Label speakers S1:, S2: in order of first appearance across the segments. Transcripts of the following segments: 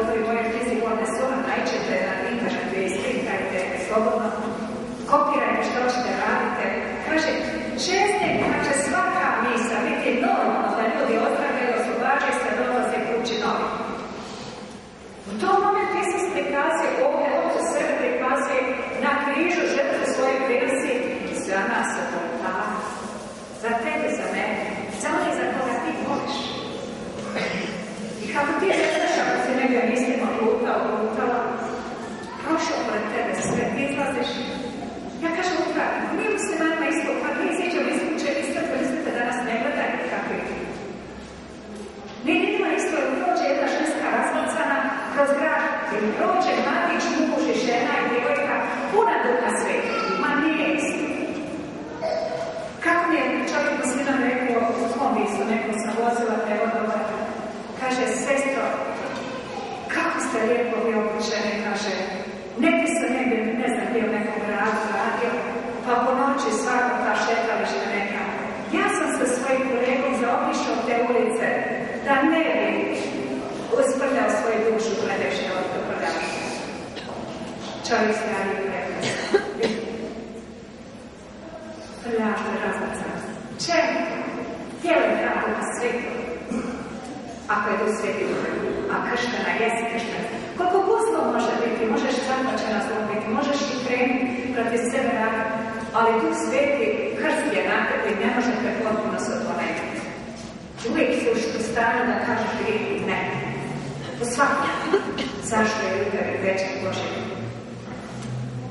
S1: govori moje fizikalne suma, najčete na internetu i slikajte slobodno, kopirajte što ćete radite. Kaže, čestnik, znači svaka misa biti normalno da ljudi ozdravljaju, oslobađaju se, dolaze kući novi. U tom momentu Isus prikazuje ovdje, ovdje sebe prikazuje na križu, žrtvu svoje prinosi za nas od oltara, za tebe, za mene, za one za koga ti voliš. I kako ti ne znaš, ako si negdje mislimo lutala, prošao pored tebe sve, ti izlaziš. Ja kažem upravo, mi muslimanima isto, kad mi iziđemo iz kuće, mislite da nas ne gledaju kakvi. Mi vidimo isto, prođe jedna ženska razmacana kroz grad, ili prođe mladić, muž i žena i djevojka, puna duha sveta. Ma nije isto. Kako mi je čovjek musliman rekao, u svom istu, nekom sam vozila prevodova, kaže, sestro, kako ste lijepo vi obučeni, kaže, neki su negdje, ne znam, bio u nekom gradu radio, pa po noći svako ta šetalište neka. Ja sam sa svojim kolegom zaobišao te ulice, da ne bi usprljao svoju dušu gledajući od prodavstva. Čovjek se radi u prekrasa. Prljažno razlacano. Čemu? Tijelo je rado na svijetu. Ako je to svijeti, a krštena jesi krštena. Koliko gusto može biti, možeš zapačena zlobiti, možeš i krenuti protiv sebe raditi, ali tu svijeti krst je nakon i ne možete potpuno se otvoriti. Uvijek si u stanju da kažeš grijehi ne. U svakom. Zašto je ljubav i većak Božeg?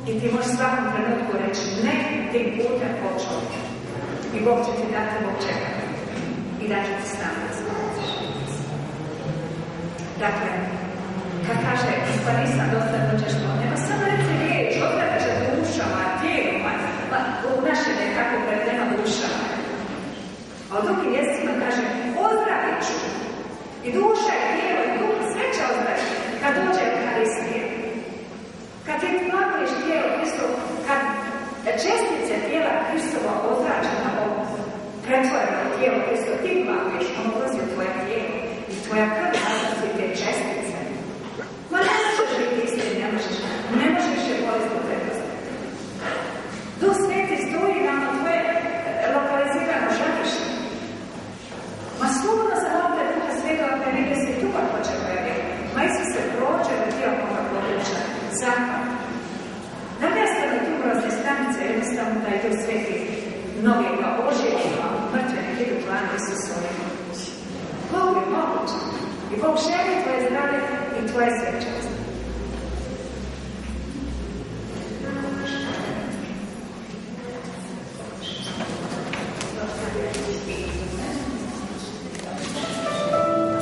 S1: I ti možeš svakom trenutku reći ne tim putem počeo. I Bog će ti dati Bog čeka. I da će ti staviti zbog. Dakle, kad kaže, pa nisam dosta ćeš to, nema samo reći riječ, odreće dušama, tijelima, u našem je kako predeno dušama. A u drugim mjestima kaže, ozdravit ću. I duša i tijelo i duh sve će ozdraviti kad dođe Euharistije. Kad ti plakuješ tijelo Hristovo, kad čestice tijela Hristova ozračena ovo, pretvoreno tijelo Hristovo, ti plakuješ, ono ulazi u tvoje tijelo i tvoja krv nastavi te čestice. Ma ne možeš biti istini, ne možeš je bolesti u prednosti. Duh Sveti stoji nam na tvoje lokalizirano žarište. Ma slobodno zavolite Duha Svetova kada negdje se tu pa hoće pojaviti. Ma Isus se prođe na dio koga područja. Zahvala. Nagrastane tumorozne stanice jednostavno da je Duh Sveti mnogi kao oživljima, mrtve nek idu plan Isusove. Bog je moguće. I Bog želi tvoje zdravlje i tvoje svečanosti.
S2: Thank you.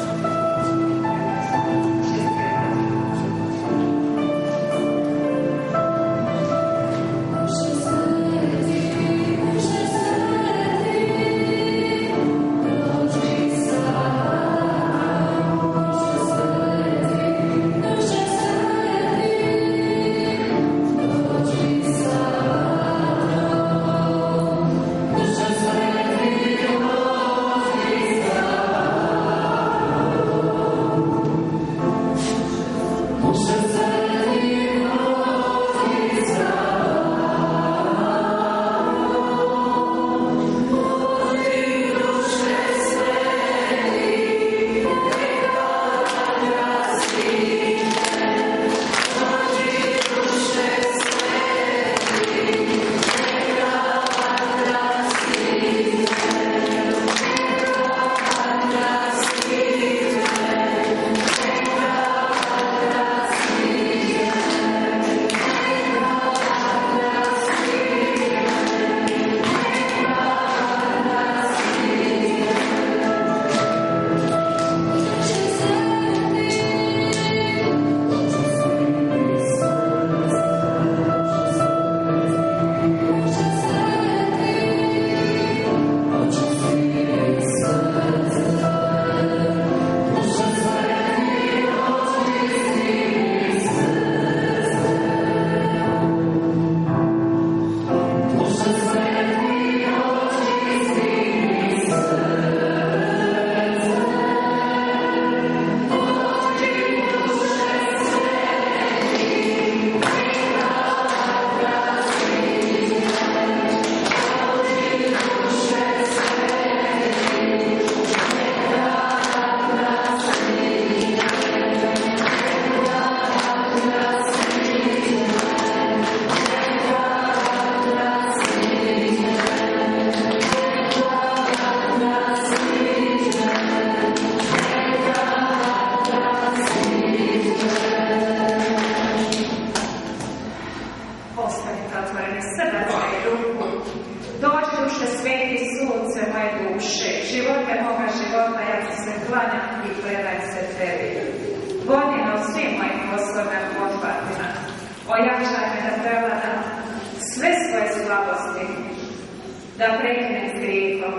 S1: da prekinem s grijehom,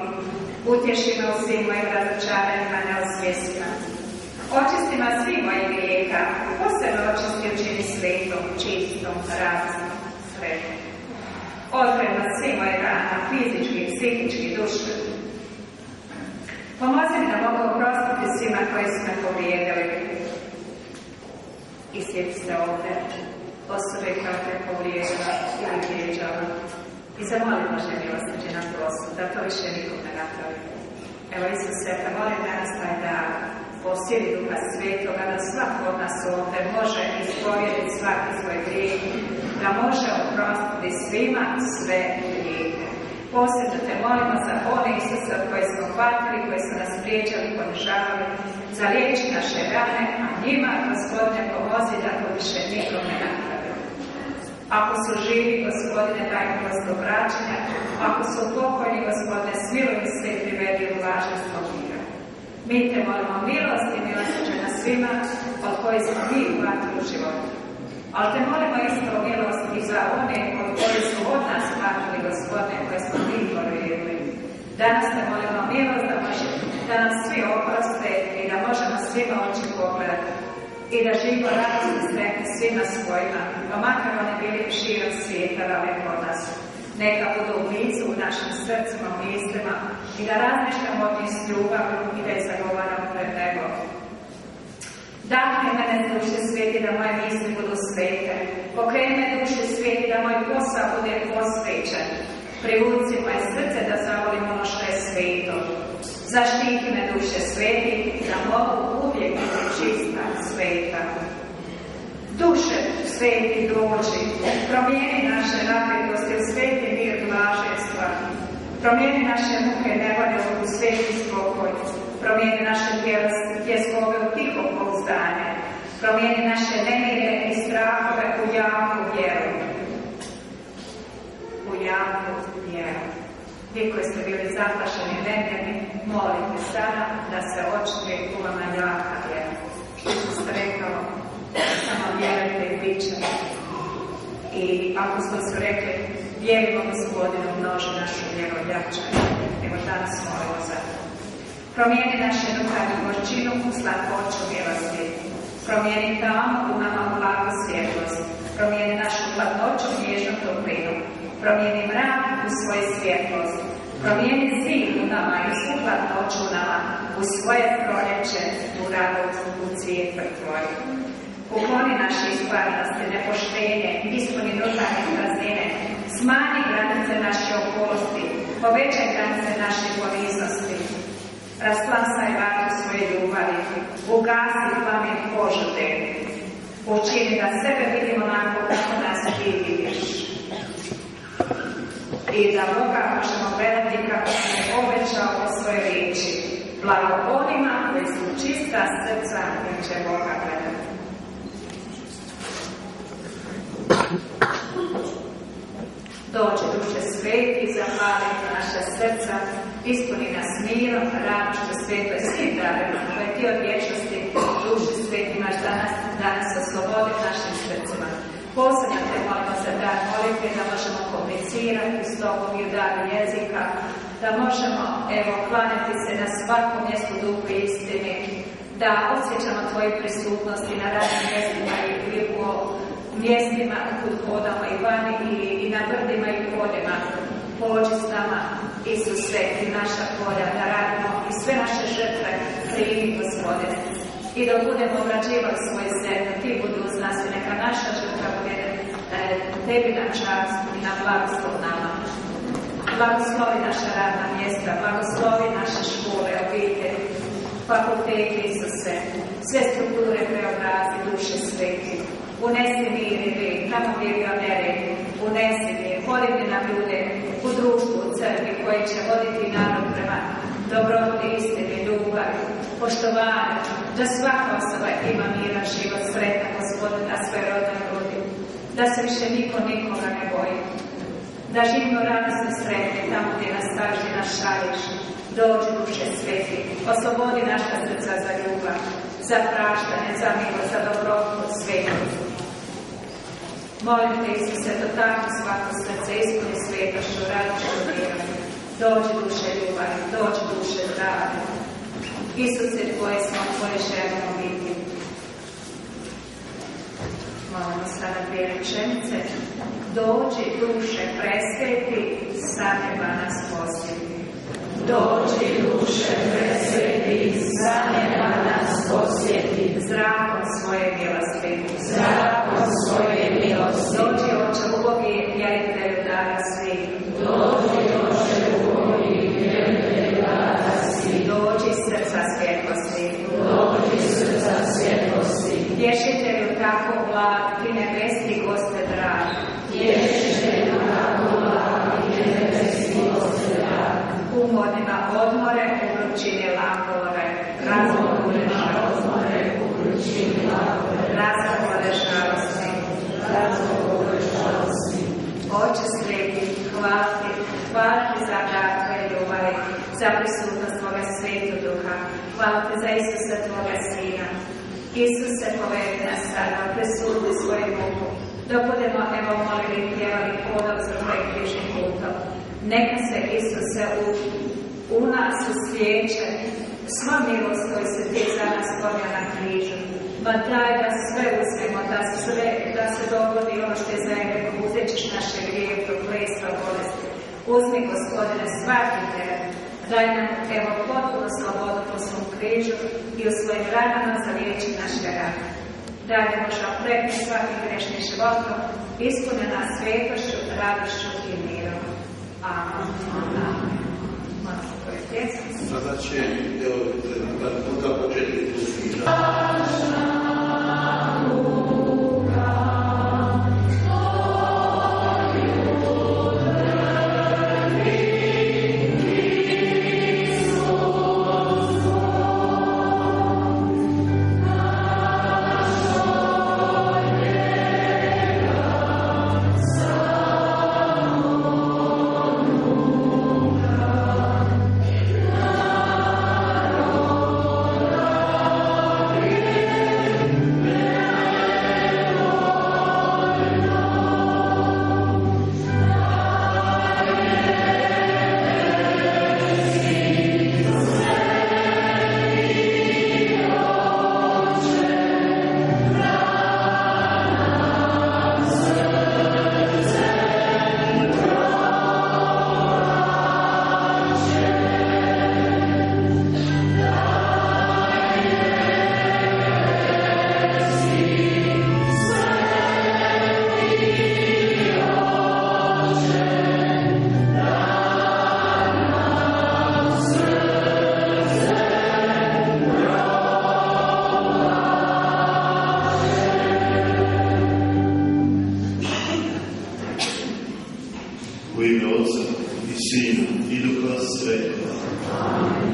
S1: utješi me u svim mojim razočaranjima neosvjesima. Očisti me svih mojih grijeha, posebno očisti učini svetom, čistom, radosnom, sretom. Odkrema svi moje rana, fizički, psihički, duševni. Pomozi mi da mogu oprostiti svima koji su me povrijedili. I sjeti se ovdje osobe koja te povrijedila ili vrijeđala. I zamoli Božje milosrđe na prosud, da to više nikom ne napravi. Evo Isuse, te molim danas taj dan, po sili Duha Svetoga, da svako od nas ovdje može ispovjediti svaki svoj grijeh, da može oprostiti svima sve grijehe. Posebno te molimo za one Isuse koje smo hvatili, koji su nas vrijeđali, ponižavali, za liječi naše rane, a njima, Gospodine, pomozi da to više nikom ne napravi. Ako su živi, Gospodine, daj mi prosto vraćanja, ako su pokojni, Gospodine, smiluj se i privedi u blaženstvo mira. Mi te molimo milost i milosrđe na svima od koji smo mi uhvatili u životu. Ali te molimo isto milost i za one od koji su od nas uhvatili, Gospodine, koje smo mi povrijedili. Danas te molimo milost da nam svi oproste i da možemo svima oči pogledati i da živimo radosno sretni svima svojima, pa makar oni bili širom svijeta daleko od nas. Neka budu u blizu u našim srcima, mislima i da razmišljamo od njih s ljubavlju i da je zagovaramo pred nebom. Dahni mene duše svijeti da moje misli budu svete. Pokreni me duše svijeti da moj posao bude posvećen. Privuci moje srce da zavolim ono što je sveto. Zaštiti me duše sveti da mogu uvijek biti čista, sveta. Duše sveti dođi, promijeni naše napetosti u sveti mir blaženstva. Promijeni naše muke nevolje u sveti spokoj. Promijeni naše tjeskove u tiho pouzdanje. Promijeni naše nemire i strahove u jaku vjeru. U jaku vjeru. Vi koji ste bili zaplašeni nemirni, molite sada da se očituje u vama jaka vjera. Što ste rekao, samo vjerujte i bit će. I apostol su rekli, vjerimo Gospodinu, množi našu vjeru jačaju. Evo danas molimo za to. Promijeni naše duhanje gorčinu u slatkoću milosti. Promijeni tamo u nama blagu svjetlost. Promijeni našu hladnoću nježnu toplinu. Promijeni mrak u svoju svjetlost. Promijeni zid u nama i svu hladnoću u nama u svoje proljeće, u radost, u cvijet tvoj. Ukloni naše iskvarnosti, nepoštenje, ispuni unutarnje praznine, smanji granice naše okolosti, povećaj granice naše poniznosti. Rasplamsaj vatru svoje ljubavi, ugasi plamen požude, učini da sebe vidimo onako kako nas ti vidiš. I da Boga možemo gledati kako nam je obećao o svojoj riječi. Blago onima koji su čista srca jer će Boga gledati. Dođe duše sveti, zapali naša srca, ispuni nas mirom, radošću svetoj svim darima koje ti od vječnosti duši sveti imaš danas oslobodi našim srcima. Posebno te molimo za dar molitve, da možemo komunicirati s tobom i u daru jezika, da možemo, evo, klanjati se na svakom mjestu duhu i istini, da osjećamo tvoju prisutnost i na radnim mjestima i u mjestima kud hodamo i vani i na brdima i poljima. Pođi s nama, Isuse, i naša polja, da radimo i sve naše žrtve primi, Gospodine. I da budemo obrađivali svoje zemlje, ti budu uz nas i neka naša žrtva bude tebi na čast i na blagoslov nama. Blagoslovi naša radna mjesta, blagoslovi naše škole, obitelji, fakultete, Isuse, sve strukture preobrazi, duše sveti. Unesi mir i red, tamo gdje je bio nered, unesi mir, podigni nam ljude u društvu, u crkvi, koji će voditi narod prema dobroti, istini, ljubavi, poštovanju, da svaka osoba ima miran život, sretna, Gospodin, na svoje rodne grudi, da se više niko nikoga ne boji, da živimo radosno sretni tamo gdje nas staviš, gdje nas šalješ. Dođi duše sveti, oslobodi naša srca za ljubav, za praštanje, za milost, za dobrotu, svetost. Molim te, Isuse, dotakni svako srce, ispuni svetošću, radošću, vjerom. Dođi duše ljubavi, dođi duše zdravlja. Isuse, tvoje smo, tvoje želimo biti. Molimo sada dvije rečenice. Dođi duše presveti, sa neba nas posjeti.
S2: Dođi duše presveti, sa neba nas posjeti.
S1: Zrakom svoje milosti.
S2: Zrakom svoje milosti.
S1: Dođi oče ubogi, vjeritelju dara svih.
S2: Dođi oče ubogi, vjeritelju dara svih.
S1: Dođi srca svjetlosti.
S2: Dođi srca svjetlosti.
S1: Tješitelju tako blag, ti nebeski goste drag.
S2: Tješitelju tako blag, ti nebeski goste drag.
S1: Umornima odmore, u vrućini lagovore.
S2: Umornima odmore, u vrućini lagovore.
S1: Razgovore žalosti.
S2: Razgovore žalosti.
S1: Oče sveti, hvala ti za dar tvoje ljubavi, za prisutnost tvoga Svetog Duha. Hvala ti za Isusa tvoga Sina. Isuse, povedi nas sada, presudi svoju muku, da budemo, evo, molili i pjevali podom za tvojeg križnim putom. Neka se, Isuse, u nas usliječe sva milost koju se ti za nas podnio na križu. Ma daj da sve uzmemo, da se dogodi ono što je zajedno, uzet ćeš naše grije, prokletstva, bolesti. Uzmi, Gospodine, svaki teren. Daj nam, evo, potpuno slobodu po svom križu i u svojim ranama zaliječi naše rane. Daj da možemo preko svakim grešnim životom, ispune nas svetošću, radošću i mirom. Amen. Amen. Malo koje djeca.
S3: Sada će, evo, puta početi pustiža.
S4: U ime Otca i Sina i Duha Svetoga. Amen.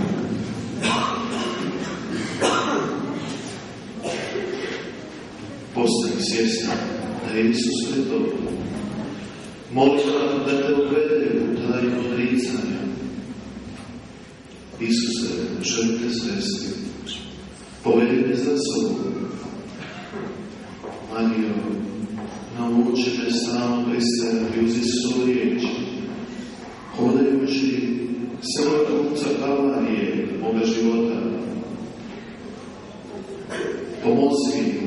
S4: Postani svjesni da je Isus pred tobom. Molim ga da te uvede u taj odricanja. Isuse, želim te svesti. Povedi me za sobom. Marijo, nauči me stalno pristajati uz Isusovu riječ, hodajući samo kupca Kalvarije moga života. Pomozi mi